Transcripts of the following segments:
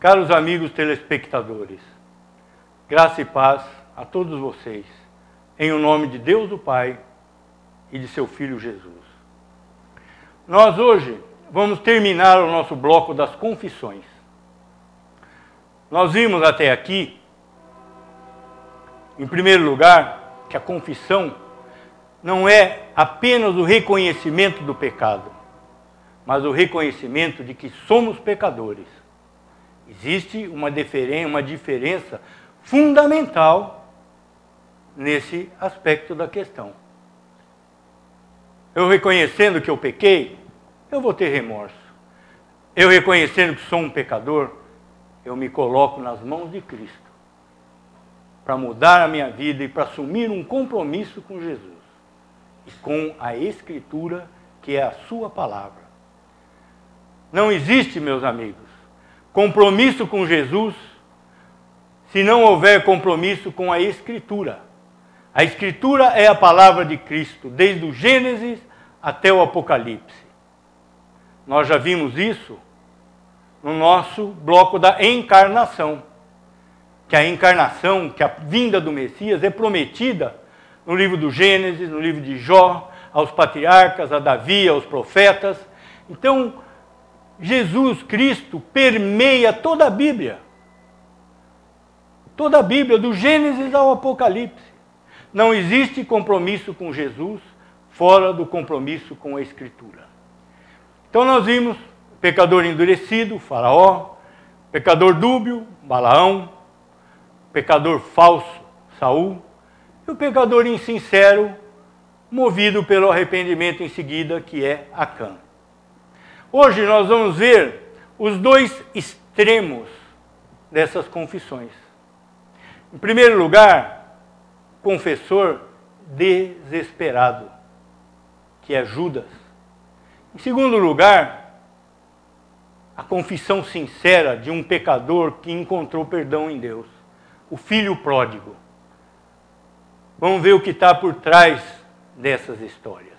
Caros amigos telespectadores, graça e paz a todos vocês, em o nome de Deus o Pai e de seu Filho Jesus. Nós hoje vamos terminar o nosso bloco das confissões. Nós vimos até aqui, em primeiro lugar, que a confissão não é apenas o reconhecimento do pecado, mas o reconhecimento de que somos pecadores. Existe uma diferença fundamental nesse aspecto da questão. Eu reconhecendo que eu pequei, eu vou ter remorso. Eu reconhecendo que sou um pecador, eu me coloco nas mãos de Cristo para mudar a minha vida e para assumir um compromisso com Jesus e com a Escritura, que é a sua palavra. Não existe, meus amigos, compromisso com Jesus se não houver compromisso com a Escritura. A Escritura é a palavra de Cristo, desde o Gênesis até o Apocalipse. Nós já vimos isso no nosso bloco da encarnação. Que a encarnação, que a vinda do Messias é prometida no livro do Gênesis, no livro de Jó, aos patriarcas, a Davi, aos profetas. Então, Jesus Cristo permeia toda a Bíblia. Toda a Bíblia, do Gênesis ao Apocalipse. Não existe compromisso com Jesus fora do compromisso com a Escritura. Então nós vimos o pecador endurecido, Faraó, pecador dúbio, Balaão, pecador falso, Saul, e o pecador insincero, movido pelo arrependimento em seguida, que é Acã. Hoje nós vamos ver os dois extremos dessas confissões. Em primeiro lugar, confessor desesperado, que é Judas. Em segundo lugar, a confissão sincera de um pecador que encontrou perdão em Deus, o filho pródigo. Vamos ver o que está por trás dessas histórias.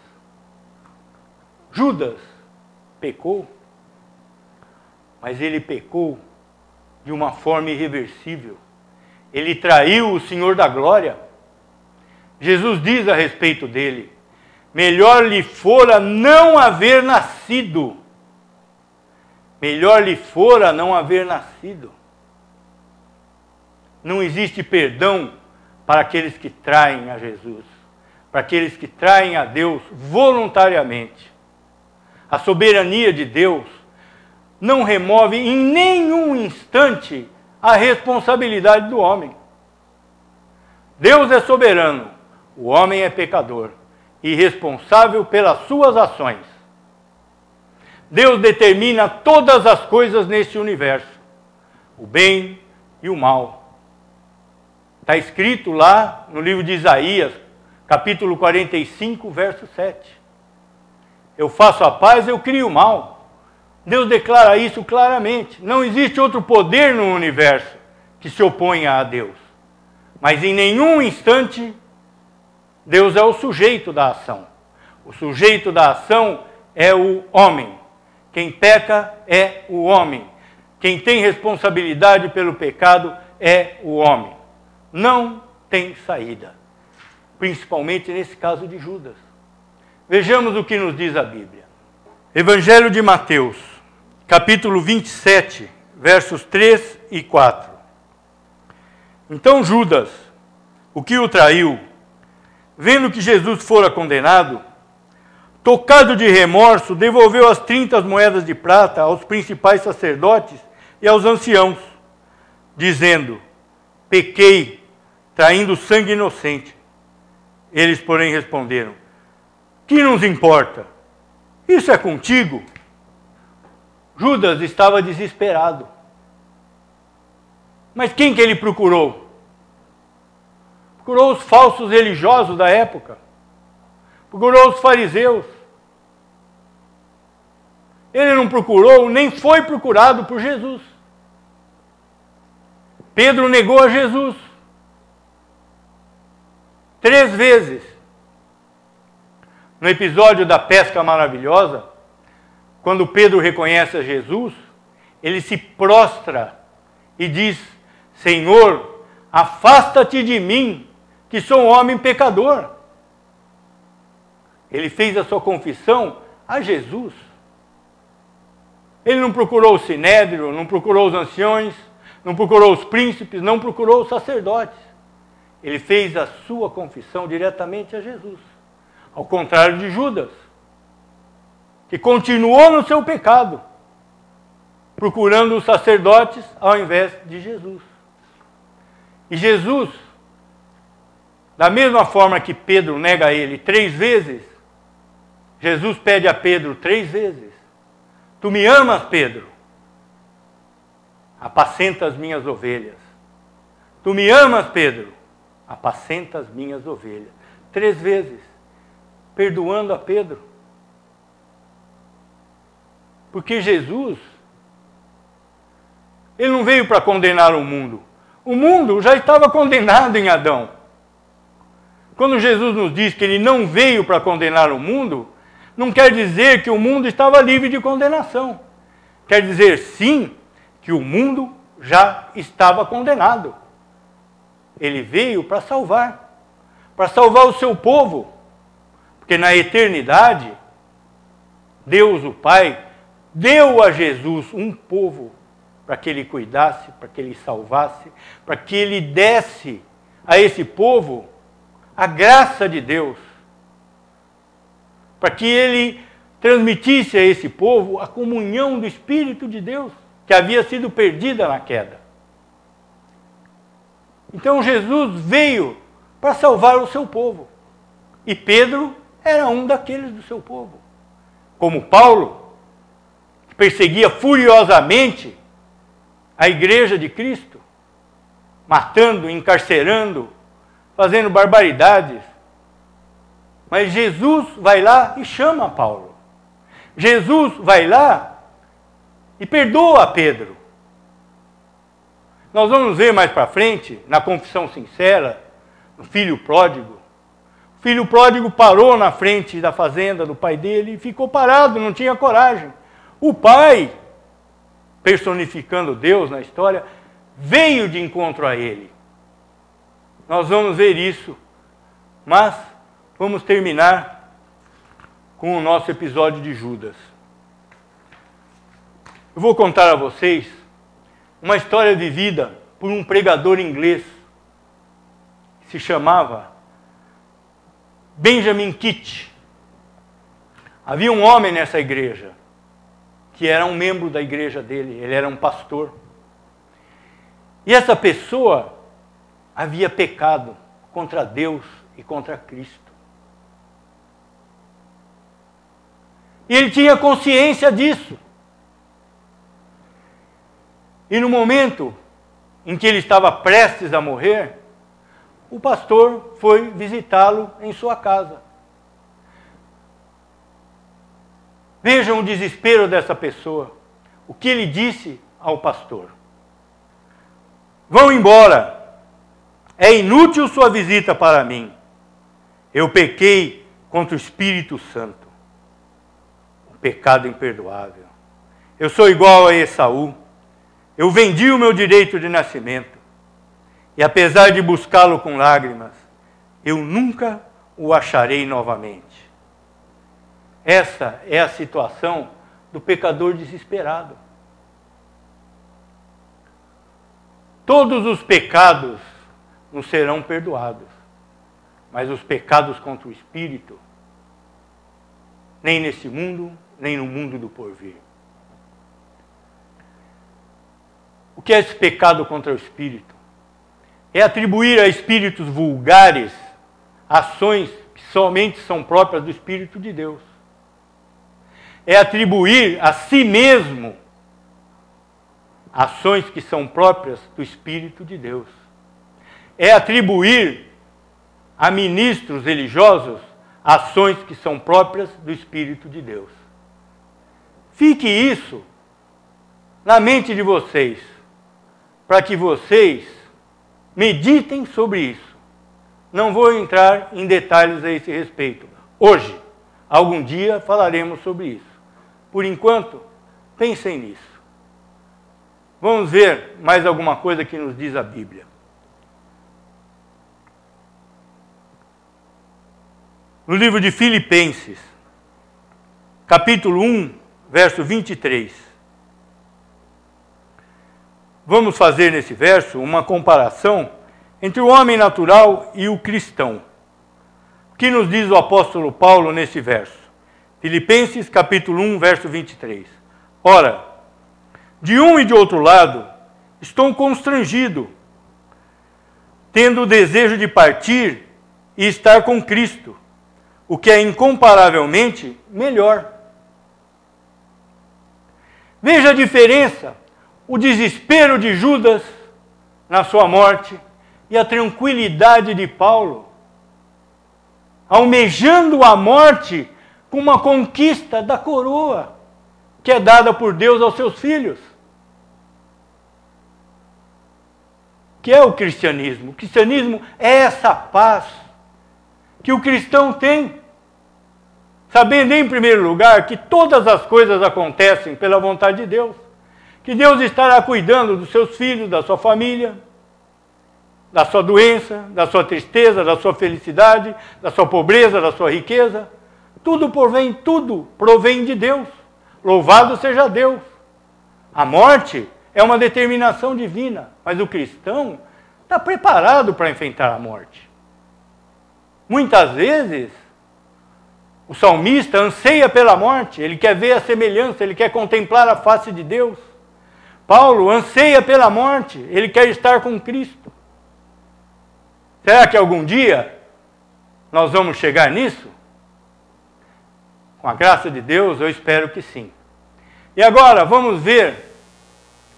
Judas pecou, mas ele pecou de uma forma irreversível. Ele traiu o Senhor da glória. Jesus diz a respeito dele: melhor lhe fora não haver nascido. Melhor lhe fora não haver nascido. Não existe perdão para aqueles que traem a Jesus, para aqueles que traem a Deus voluntariamente. A soberania de Deus não remove em nenhum instante a responsabilidade do homem. Deus é soberano, o homem é pecador e responsável pelas suas ações. Deus determina todas as coisas neste universo, o bem e o mal. Está escrito lá no livro de Isaías, capítulo 45, verso 7. Eu faço a paz, eu crio o mal. Deus declara isso claramente. Não existe outro poder no universo que se oponha a Deus. Mas em nenhum instante, Deus é o sujeito da ação. O sujeito da ação é o homem. Quem peca é o homem. Quem tem responsabilidade pelo pecado é o homem. Não tem saída. Principalmente nesse caso de Judas. Vejamos o que nos diz a Bíblia. Evangelho de Mateus, capítulo 27, versos 3 e 4. Então Judas, o que o traiu, vendo que Jesus fora condenado, tocado de remorso, devolveu as 30 moedas de prata aos principais sacerdotes e aos anciãos, dizendo: pequei, traindo sangue inocente. Eles, porém, responderam: que nos importa? Isso é contigo? Judas estava desesperado. Mas quem que ele procurou? Procurou os falsos religiosos da época. Procurou os fariseus. Ele não procurou, nem foi procurado por Jesus. Pedro negou a Jesus 3 vezes. No episódio da pesca maravilhosa, quando Pedro reconhece a Jesus, ele se prostra e diz: Senhor, afasta-te de mim, que sou um homem pecador. Ele fez a sua confissão a Jesus. Ele não procurou o sinédrio, não procurou os anciões, não procurou os príncipes, não procurou os sacerdotes. Ele fez a sua confissão diretamente a Jesus. Ao contrário de Judas, que continuou no seu pecado, procurando os sacerdotes ao invés de Jesus. E Jesus, da mesma forma que Pedro nega ele 3 vezes, Jesus pede a Pedro 3 vezes: Tu me amas, Pedro? Apacenta as minhas ovelhas. Tu me amas, Pedro? Apacenta as minhas ovelhas. 3 vezes, perdoando a Pedro. Porque Jesus, ele não veio para condenar o mundo. O mundo já estava condenado em Adão. Quando Jesus nos diz que ele não veio para condenar o mundo, não quer dizer que o mundo estava livre de condenação. Quer dizer, sim, que o mundo já estava condenado. Ele veio para salvar o seu povo. Porque na eternidade, Deus, o Pai, deu a Jesus um povo para que ele cuidasse, para que ele salvasse, para que ele desse a esse povo a graça de Deus, para que ele transmitisse a esse povo a comunhão do Espírito de Deus, que havia sido perdida na queda. Então Jesus veio para salvar o seu povo. E Pedro era um daqueles do seu povo. Como Paulo, que perseguia furiosamente a igreja de Cristo, matando, encarcerando, fazendo barbaridades. Mas Jesus vai lá e chama Paulo. Jesus vai lá e perdoa Pedro. Nós vamos ver mais para frente, na confissão sincera, no filho pródigo. O filho pródigo parou na frente da fazenda do pai dele e ficou parado, não tinha coragem. O pai, personificando Deus na história, veio de encontro a ele. Nós vamos ver isso, mas vamos terminar com o nosso episódio de Judas. Eu vou contar a vocês uma história vivida por um pregador inglês que se chamava Benjamin Kitt. Havia um homem nessa igreja que era um membro da igreja dele, ele era um pastor. E essa pessoa havia pecado contra Deus e contra Cristo. E ele tinha consciência disso. E no momento em que ele estava prestes a morrer, o pastor foi visitá-lo em sua casa. Vejam o desespero dessa pessoa. O que ele disse ao pastor: Vão embora. É inútil sua visita para mim. Eu pequei contra o Espírito Santo. Um pecado imperdoável. Eu sou igual a Esaú. Eu vendi o meu direito de nascimento. E apesar de buscá-lo com lágrimas, eu nunca o acharei novamente. Essa é a situação do pecador desesperado. Todos os pecados não serão perdoados, mas os pecados contra o Espírito, nem nesse mundo, nem no mundo do porvir. O que é esse pecado contra o Espírito? É atribuir a espíritos vulgares ações que somente são próprias do Espírito de Deus. É atribuir a si mesmo ações que são próprias do Espírito de Deus. É atribuir a ministros religiosos ações que são próprias do Espírito de Deus. Fique isso na mente de vocês, para que vocês meditem sobre isso. Não vou entrar em detalhes a esse respeito. Hoje, algum dia falaremos sobre isso. Por enquanto, pensem nisso. Vamos ver mais alguma coisa que nos diz a Bíblia. No livro de Filipenses, capítulo 1, verso 23. Vamos fazer nesse verso uma comparação entre o homem natural e o cristão. O que nos diz o apóstolo Paulo nesse verso? Filipenses, capítulo 1, verso 23. Ora, de um e de outro lado, estou constrangido, tendo o desejo de partir e estar com Cristo, o que é incomparavelmente melhor. Veja a diferença, o desespero de Judas na sua morte e a tranquilidade de Paulo, almejando a morte com uma conquista da coroa, que é dada por Deus aos seus filhos. Que é o cristianismo? O cristianismo é essa paz que o cristão tem, sabendo em primeiro lugar que todas as coisas acontecem pela vontade de Deus, que Deus estará cuidando dos seus filhos, da sua família, da sua doença, da sua tristeza, da sua felicidade, da sua pobreza, da sua riqueza. Tudo provém de Deus. Louvado seja Deus. A morte é uma determinação divina, mas o cristão está preparado para enfrentar a morte. Muitas vezes, o salmista anseia pela morte, ele quer ver a semelhança, ele quer contemplar a face de Deus. Paulo anseia pela morte, ele quer estar com Cristo. Será que algum dia nós vamos chegar nisso? Com a graça de Deus, eu espero que sim. E agora, vamos ver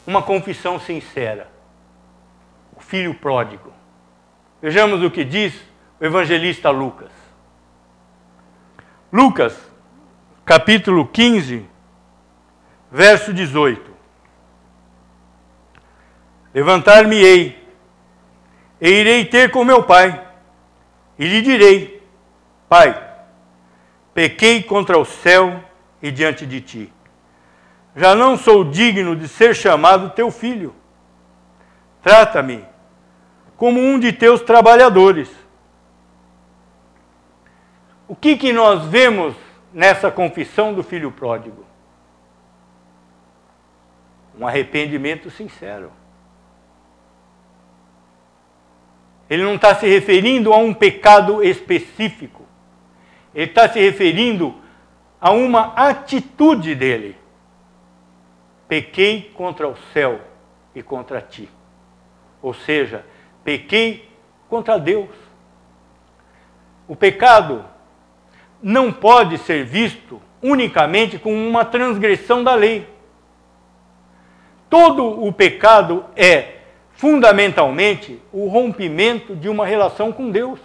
uma confissão sincera. O filho pródigo. Vejamos o que diz o evangelista Lucas. Lucas, capítulo 15, verso 18. Levantar-me-ei, e irei ter com meu pai, e lhe direi: Pai, pequei contra o céu e diante de ti. Já não sou digno de ser chamado teu filho. Trata-me como um de teus trabalhadores. O que nós vemos nessa confissão do filho pródigo? Um arrependimento sincero. Ele não está se referindo a um pecado específico. Ele está se referindo a uma atitude dele. Pequei contra o céu e contra ti. Ou seja, pequei contra Deus. O pecado não pode ser visto unicamente como uma transgressão da lei. Todo o pecado é, fundamentalmente, o rompimento de uma relação com Deus.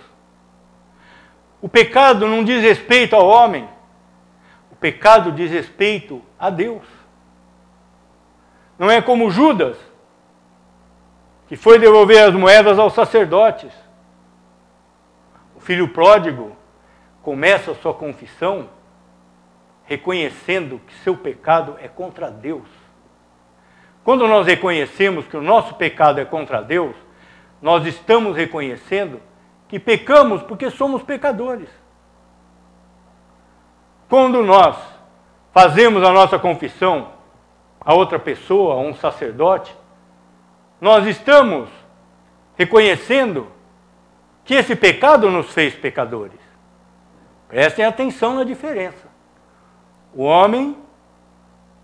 O pecado não diz respeito ao homem. O pecado diz respeito a Deus. Não é como Judas, que foi devolver as moedas aos sacerdotes. O filho pródigo começa a sua confissão reconhecendo que seu pecado é contra Deus. Quando nós reconhecemos que o nosso pecado é contra Deus, nós estamos reconhecendo que pecamos porque somos pecadores. Quando nós fazemos a nossa confissão a outra pessoa, a um sacerdote, nós estamos reconhecendo que esse pecado nos fez pecadores. Prestem atenção na diferença. O homem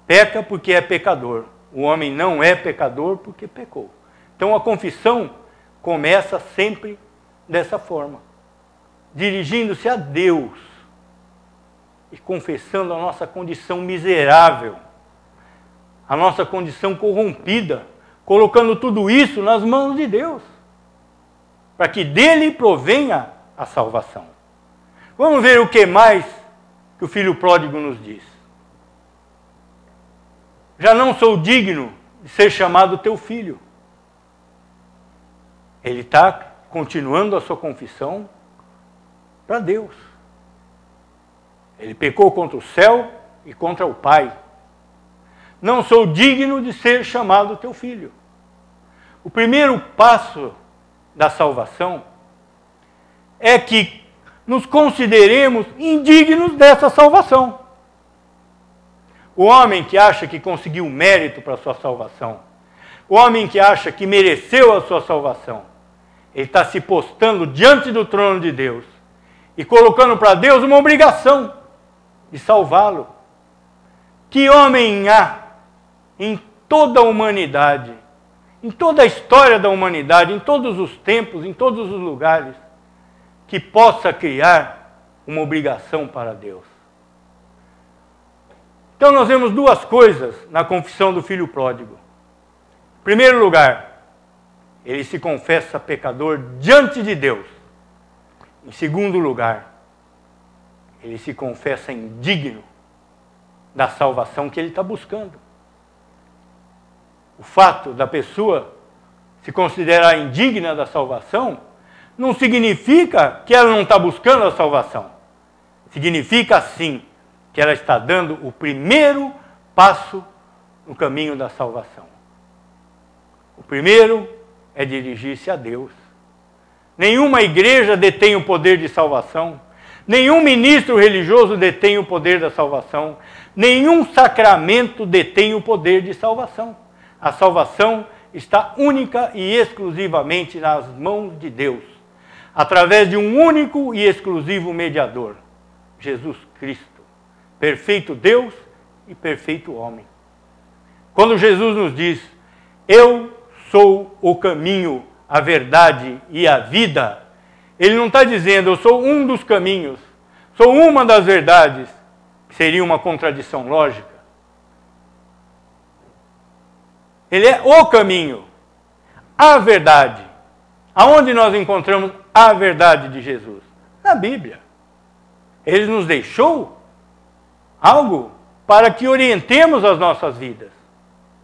peca porque é pecador. O homem não é pecador porque pecou. Então a confissão começa sempre dessa forma, dirigindo-se a Deus e confessando a nossa condição miserável, a nossa condição corrompida, colocando tudo isso nas mãos de Deus, para que dele provenha a salvação. Vamos ver o que mais que o filho pródigo nos diz. Já não sou digno de ser chamado teu filho. Ele está continuando a sua confissão para Deus. Ele pecou contra o céu e contra o Pai. não sou digno de ser chamado teu filho. O primeiro passo da salvação é que nos consideremos indignos dessa salvação. O homem que acha que conseguiu mérito para a sua salvação, o homem que acha que mereceu a sua salvação, ele está se postando diante do trono de Deus e colocando para Deus uma obrigação de salvá-lo. Que homem há em toda a humanidade, em toda a história da humanidade, em todos os tempos, em todos os lugares, que possa criar uma obrigação para Deus? Então nós vemos duas coisas na confissão do filho pródigo. Em primeiro lugar, ele se confessa pecador diante de Deus. Em segundo lugar, ele se confessa indigno da salvação que ele está buscando. O fato da pessoa se considerar indigna da salvação não significa que ela não está buscando a salvação. Significa, sim, que ela está dando o primeiro passo no caminho da salvação. O primeiro é dirigir-se a Deus. Nenhuma igreja detém o poder de salvação. Nenhum ministro religioso detém o poder da salvação. Nenhum sacramento detém o poder de salvação. A salvação está única e exclusivamente nas mãos de Deus, através de um único e exclusivo mediador, Jesus Cristo, perfeito Deus e perfeito homem. Quando Jesus nos diz, eu sou o caminho, a verdade e a vida, ele não está dizendo, eu sou um dos caminhos, sou uma das verdades, que seria uma contradição lógica. Ele é o caminho, a verdade. Aonde nós encontramos a verdade de Jesus? Na Bíblia. Ele nos deixou algo para que orientemos as nossas vidas.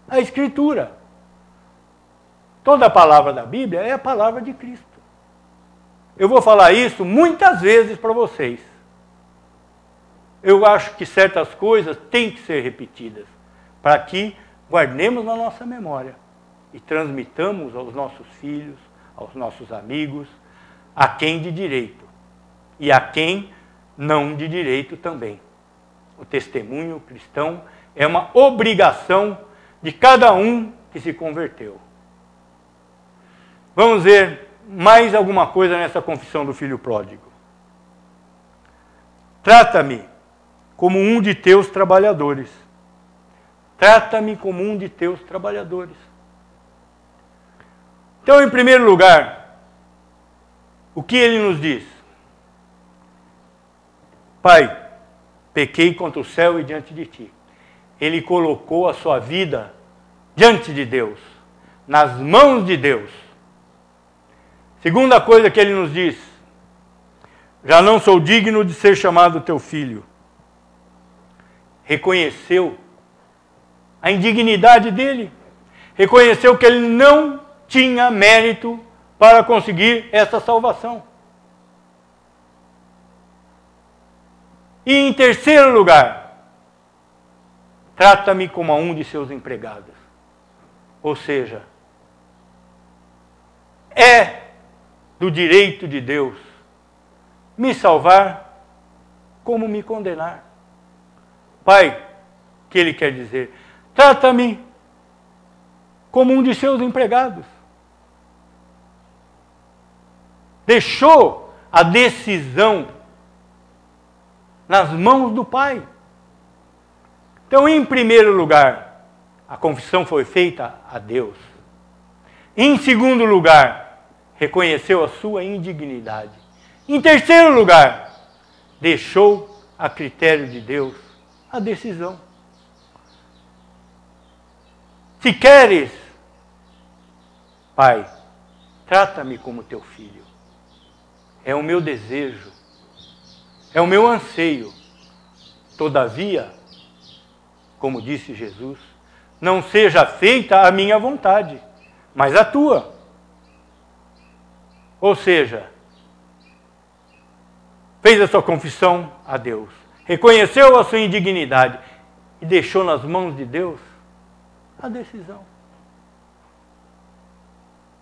A Escritura. Toda a palavra da Bíblia é a palavra de Cristo. Eu vou falar isso muitas vezes para vocês. Eu acho que certas coisas têm que ser repetidas para que guardemos na nossa memória e transmitamos aos nossos filhos, aos nossos amigos, a quem de direito e a quem não de direito também. O testemunho cristão é uma obrigação de cada um que se converteu. Vamos ver mais alguma coisa nessa confissão do filho pródigo. Trata-me como um de teus trabalhadores. Trata-me como um de teus trabalhadores. Então, em primeiro lugar, o que ele nos diz? Pai, pequei contra o céu e diante de ti. Ele colocou a sua vida diante de Deus, nas mãos de Deus. Segunda coisa que ele nos diz, já não sou digno de ser chamado teu filho. Reconheceu a indignidade dele, reconheceu que ele não tinha mérito para conseguir essa salvação. E em terceiro lugar, trata-me como a um de seus empregados. Ou seja, é do direito de Deus me salvar como me condenar. Pai, o que ele quer dizer? Trata-me como um de seus empregados. Deixou a decisão nas mãos do Pai. Então, em primeiro lugar, a confissão foi feita a Deus. Em segundo lugar, reconheceu a sua indignidade. Em terceiro lugar, deixou a critério de Deus a decisão. Se queres, Pai, trata-me como teu filho. É o meu desejo, é o meu anseio. Todavia, como disse Jesus, não seja feita a minha vontade, mas a tua. Ou seja, fez a sua confissão a Deus, reconheceu a sua indignidade e deixou nas mãos de Deus a decisão.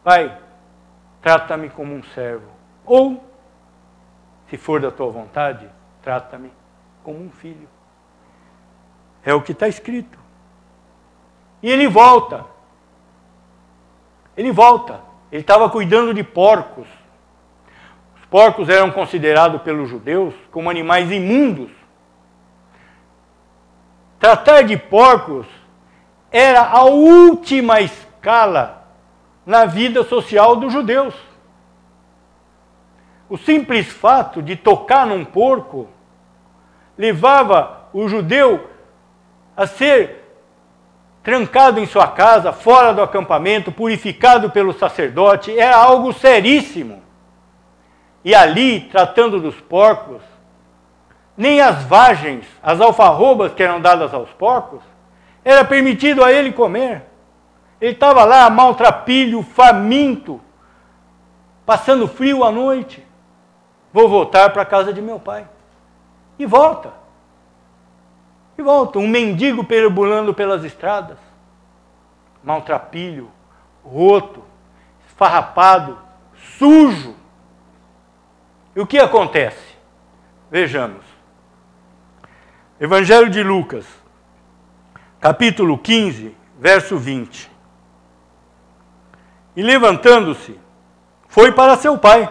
Pai, trata-me como um servo. Ou, se for da tua vontade, trata-me como um filho. É o que está escrito. E ele volta. Ele volta. Ele estava cuidando de porcos. Os porcos eram considerados pelos judeus como animais imundos. Tratar de porcos era a última escala na vida social dos judeus. O simples fato de tocar num porco levava o judeu a ser trancado em sua casa, fora do acampamento, purificado pelo sacerdote. Era algo seríssimo. E ali, tratando dos porcos, nem as vagens, as alfarrobas que eram dadas aos porcos, era permitido a ele comer. Ele estava lá, maltrapilho, faminto, passando frio à noite. Vou voltar para a casa de meu pai. E volta. E volta. Um mendigo perambulando pelas estradas. Maltrapilho, roto, esfarrapado, sujo. E o que acontece? Vejamos. Evangelho de Lucas, capítulo 15, verso 20. E levantando-se, foi para seu pai.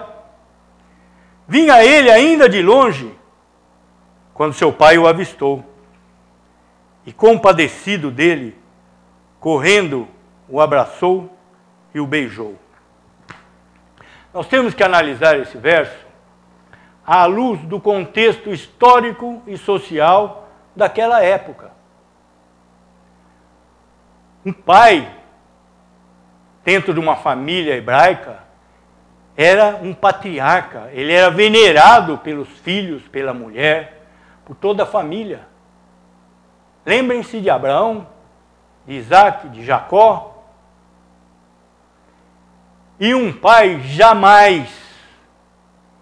Vinha ele ainda de longe, quando seu pai o avistou. E compadecido dele, correndo, o abraçou e o beijou. Nós temos que analisar esse verso à luz do contexto histórico e social daquela época. Um pai, dentro de uma família hebraica, era um patriarca. Ele era venerado pelos filhos, pela mulher, por toda a família. Lembrem-se de Abraão, de Isaac, de Jacó. E um pai jamais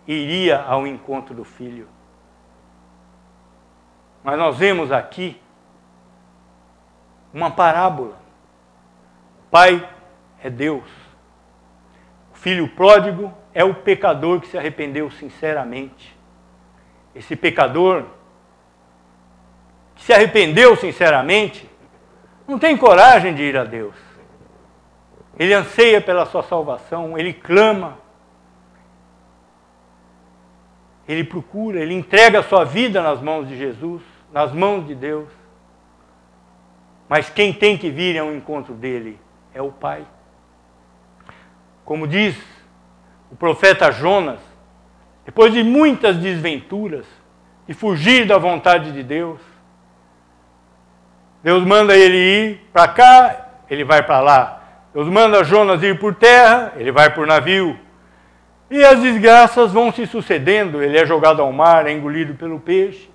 iria ao encontro do filho. Mas nós vemos aqui uma parábola. O pai é Deus. O filho pródigo é o pecador que se arrependeu sinceramente. Esse pecador que se arrependeu sinceramente não tem coragem de ir a Deus. Ele anseia pela sua salvação, ele clama, ele procura, ele entrega a sua vida nas mãos de Jesus, nas mãos de Deus. Mas quem tem que vir ao encontro dele é o Pai. Como diz o profeta Jonas, depois de muitas desventuras, de fugir da vontade de Deus, Deus manda ele ir para cá, ele vai para lá. Deus manda Jonas ir por terra, ele vai por navio. E as desgraças vão se sucedendo, ele é jogado ao mar, é engolido pelo peixe.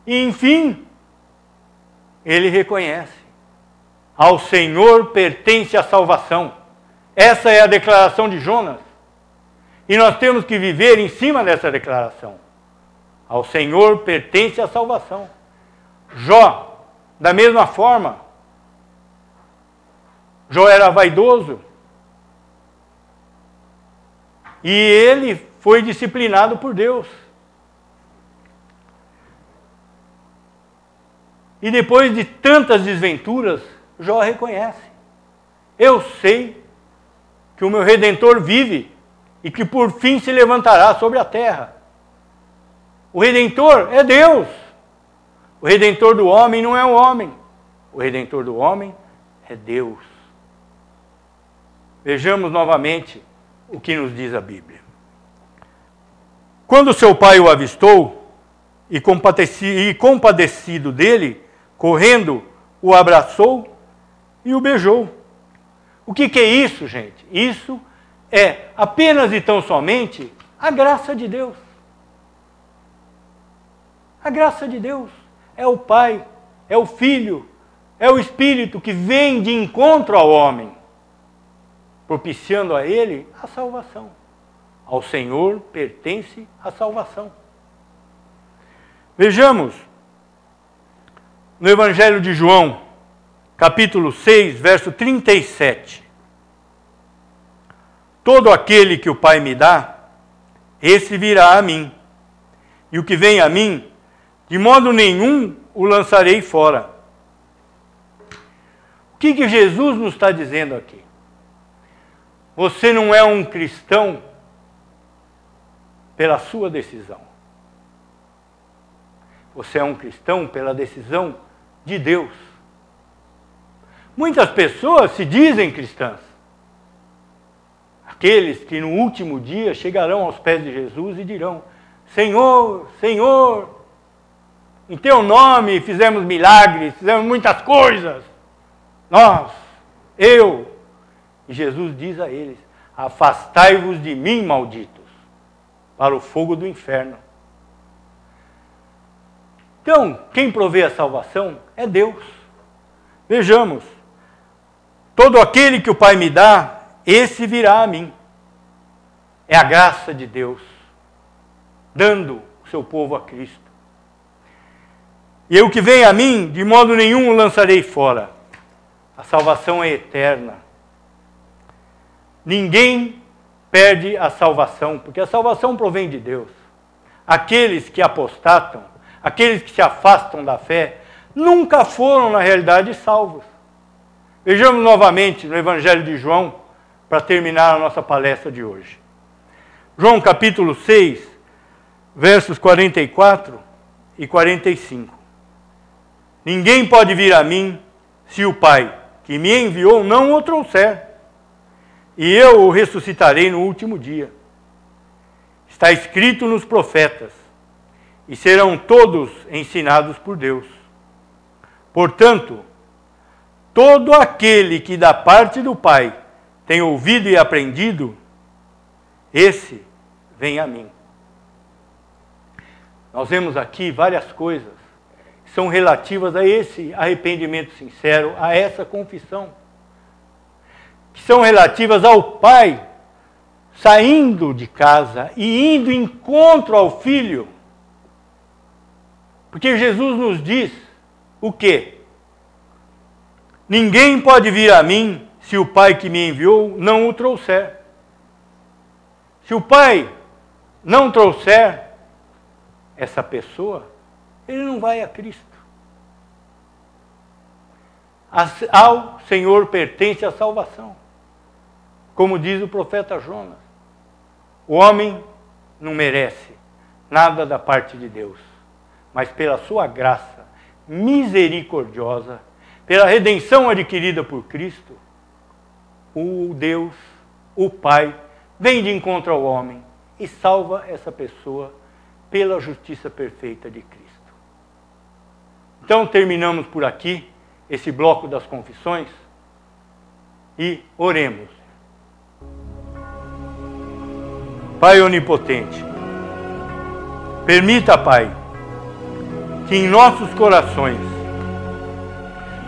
E enfim, ele reconhece: ao Senhor pertence a salvação. Essa é a declaração de Jonas. E nós temos que viver em cima dessa declaração. Ao Senhor pertence a salvação. Jó, da mesma forma, Jó era vaidoso. E ele foi disciplinado por Deus. E depois de tantas desventuras, Jó reconhece: eu sei que o meu Redentor vive e que por fim se levantará sobre a terra. O Redentor é Deus. O Redentor do homem não é o homem. O Redentor do homem é Deus. Vejamos novamente o que nos diz a Bíblia. Quando seu pai o avistou e compadecido dele, correndo, o abraçou e o beijou. O que é isso, gente? Isso é apenas e tão somente a graça de Deus. A graça de Deus é o Pai, é o Filho, é o Espírito que vem de encontro ao homem, propiciando a ele a salvação. Ao Senhor pertence a salvação. Vejamos no Evangelho de João, capítulo 6, verso 37. Todo aquele que o Pai me dá, esse virá a mim. E o que vem a mim, de modo nenhum o lançarei fora. O que Jesus nos está dizendo aqui? Você não é um cristão pela sua decisão. Você é um cristão pela decisão de Deus. Muitas pessoas se dizem cristãs. Aqueles que no último dia chegarão aos pés de Jesus e dirão: Senhor, Senhor, em teu nome fizemos milagres, fizemos muitas coisas. Nós, eu. E Jesus diz a eles: afastai-vos de mim, malditos, para o fogo do inferno. Então, quem provê a salvação é Deus. Vejamos, todo aquele que o Pai me dá, esse virá a mim. É a graça de Deus, dando o seu povo a Cristo. E o que vem a mim, de modo nenhum o lançarei fora. A salvação é eterna. Ninguém perde a salvação, porque a salvação provém de Deus. Aqueles que apostatam, aqueles que se afastam da fé, nunca foram, na realidade, salvos. Vejamos novamente no Evangelho de João, para terminar a nossa palestra de hoje. João capítulo 6, versos 44 e 45. Ninguém pode vir a mim, se o Pai que me enviou não o trouxer, e eu o ressuscitarei no último dia. Está escrito nos profetas, e serão todos ensinados por Deus. Portanto, todo aquele que da parte do Pai tem ouvido e aprendido, esse vem a mim. Nós vemos aqui várias coisas que são relativas a esse arrependimento sincero, a essa confissão, que são relativas ao Pai saindo de casa e indo em encontro ao Filho. Porque Jesus nos diz o quê? Ninguém pode vir a mim se o Pai que me enviou não o trouxer. Se o Pai não trouxer essa pessoa, ele não vai a Cristo. Ao Senhor pertence a salvação. Como diz o profeta Jonas, o homem não merece nada da parte de Deus, mas pela sua graça misericordiosa, pela redenção adquirida por Cristo, o Deus, o Pai, vem de encontro ao homem e salva essa pessoa pela justiça perfeita de Cristo. Então terminamos por aqui esse bloco das confissões e oremos. Pai onipotente, permita, Pai, que em nossos corações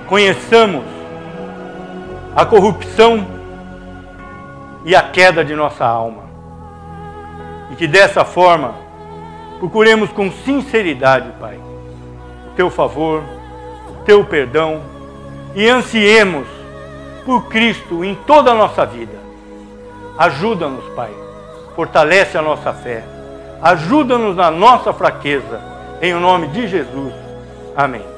conheçamos a corrupção e a queda de nossa alma. E que dessa forma procuremos com sinceridade, Pai, o Teu favor, o Teu perdão e ansiemos por Cristo em toda a nossa vida. Ajuda-nos, Pai, fortalece a nossa fé, ajuda-nos na nossa fraqueza, em nome de Jesus. Amém.